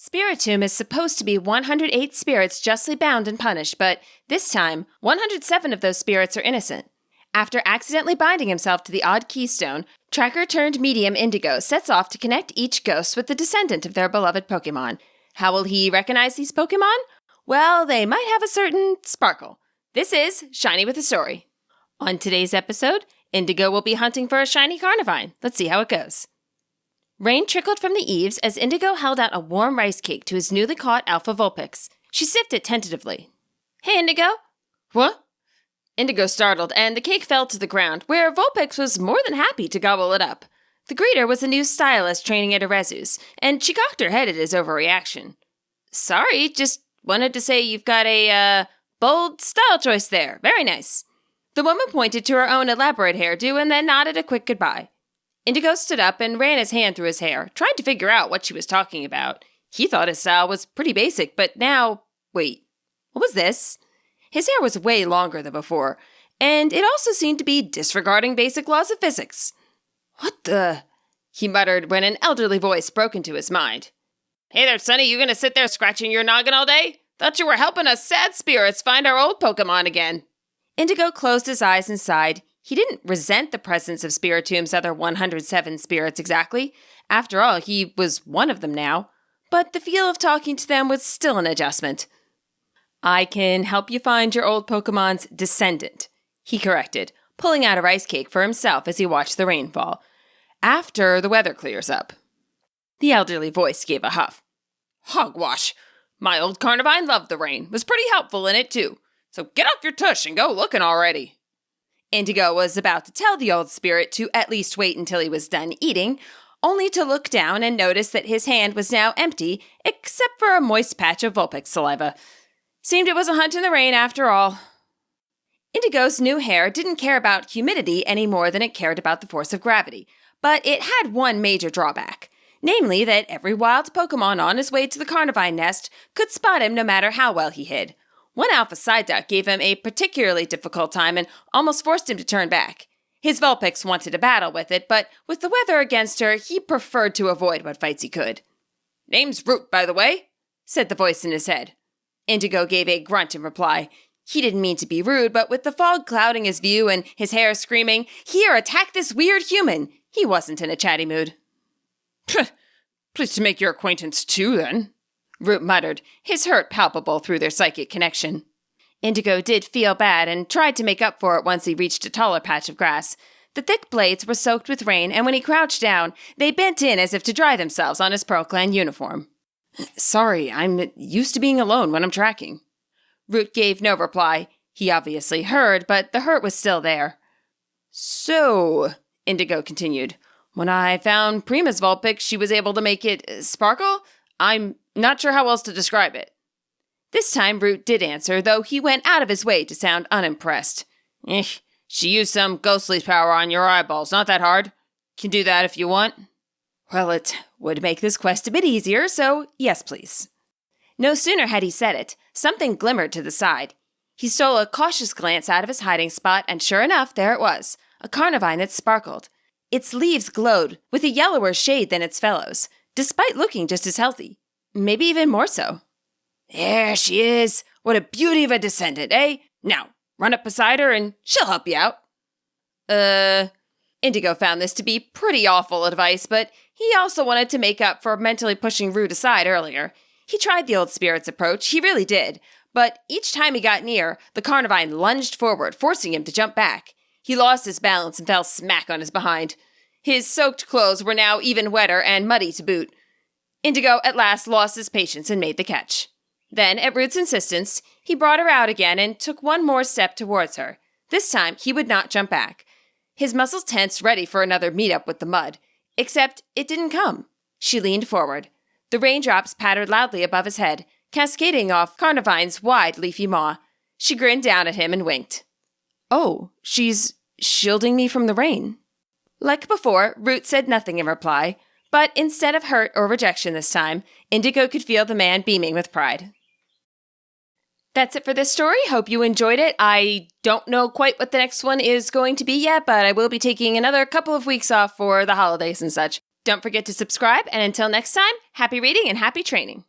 Spiritomb is supposed to be 108 spirits justly bound and punished, but this time, 107 of those spirits are innocent. After accidentally binding himself to the odd keystone, tracker-turned-medium Indigo sets off to connect each ghost with the descendant of their beloved Pokemon. How will he recognize these Pokemon? Well, they might have a certain sparkle. This is Shiny with a Story. On today's episode, Indigo will be hunting for a shiny Carnivine. Let's see how it goes. Rain trickled from the eaves as Indigo held out a warm rice cake to his newly caught Alpha Vulpix. She sipped it tentatively. "Hey, Indigo." "What?" Indigo startled, and the cake fell to the ground, where Vulpix was more than happy to gobble it up. The greeter was a new stylist training at Arceus, and she cocked her head at his overreaction. "Sorry, just wanted to say you've got a, bold style choice there. Very nice." The woman pointed to her own elaborate hairdo and then nodded a quick goodbye. Indigo stood up and ran his hand through his hair, trying to figure out what she was talking about. He thought his style was pretty basic, but now... Wait, what was this? His hair was way longer than before, and it also seemed to be disregarding basic laws of physics. "What the?" he muttered when an elderly voice broke into his mind. "Hey there, Sonny, you gonna sit there scratching your noggin all day? Thought you were helping us sad spirits find our old Pokemon again." Indigo closed his eyes and sighed. He didn't resent the presence of Spiritomb's other 107 spirits exactly. After all, he was one of them now. But the feel of talking to them was still an adjustment. "I can help you find your old Pokemon's descendant," he corrected, pulling out a rice cake for himself as he watched the rain fall. "After the weather clears up." The elderly voice gave a huff. "Hogwash! My old Carnivine loved the rain. Was pretty helpful in it, too. So get off your tush and go looking already." Indigo was about to tell the old spirit to at least wait until he was done eating, only to look down and notice that his hand was now empty, except for a moist patch of Vulpix saliva. Seemed it was a hunt in the rain after all. Indigo's new hair didn't care about humidity any more than it cared about the force of gravity, but it had one major drawback. Namely that every wild Pokemon on his way to the Carnivine nest could spot him no matter how well he hid. One Alpha Psyduck gave him a particularly difficult time and almost forced him to turn back. His Vulpix wanted to battle with it, but with the weather against her, he preferred to avoid what fights he could. "Name's Root, by the way," said the voice in his head. Indigo gave a grunt in reply. He didn't mean to be rude, but with the fog clouding his view and his hair screaming, "Here, attack this weird human!" he wasn't in a chatty mood. "Pleased to make your acquaintance too, then," Root muttered, his hurt palpable through their psychic connection. Indigo did feel bad and tried to make up for it once he reached a taller patch of grass. The thick blades were soaked with rain, and when he crouched down, they bent in as if to dry themselves on his Pearl Clan uniform. "Sorry, I'm used to being alone when I'm tracking." Root gave no reply. He obviously heard, but the hurt was still there. "So," Indigo continued, "when I found Prima's Vulpix, she was able to make it sparkle? I'm not sure how else to describe it." This time Root did answer, though he went out of his way to sound unimpressed. She used some ghostly power on your eyeballs, not that hard. Can do that if you want." "Well, it would make this quest a bit easier, so yes, please." No sooner had he said it, something glimmered to the side. He stole a cautious glance out of his hiding spot, and sure enough, there it was, a Carnivine that sparkled. Its leaves glowed, with a yellower shade than its fellows, despite looking just as healthy. Maybe even more so. "There she is. What a beauty of a descendant, eh? Now, run up beside her and she'll help you out." Indigo found this to be pretty awful advice, but he also wanted to make up for mentally pushing Root aside earlier. He tried the old spirit's approach, he really did, but each time he got near, the Carnivine lunged forward, forcing him to jump back. He lost his balance and fell smack on his behind. His soaked clothes were now even wetter and muddy to boot. Indigo at last lost his patience and made the catch. Then, at Root's insistence, he brought her out again and took one more step towards her. This time, he would not jump back. His muscles tensed, ready for another meet-up with the mud. Except it didn't come. She leaned forward. The raindrops pattered loudly above his head, cascading off Carnivine's wide, leafy maw. She grinned down at him and winked. "Oh, she's shielding me from the rain." Like before, Root said nothing in reply, but instead of hurt or rejection this time, Indigo could feel the man beaming with pride. That's it for this story. Hope you enjoyed it. I don't know quite what the next one is going to be yet, but I will be taking another couple of weeks off for the holidays and such. Don't forget to subscribe, and until next time, happy reading and happy training.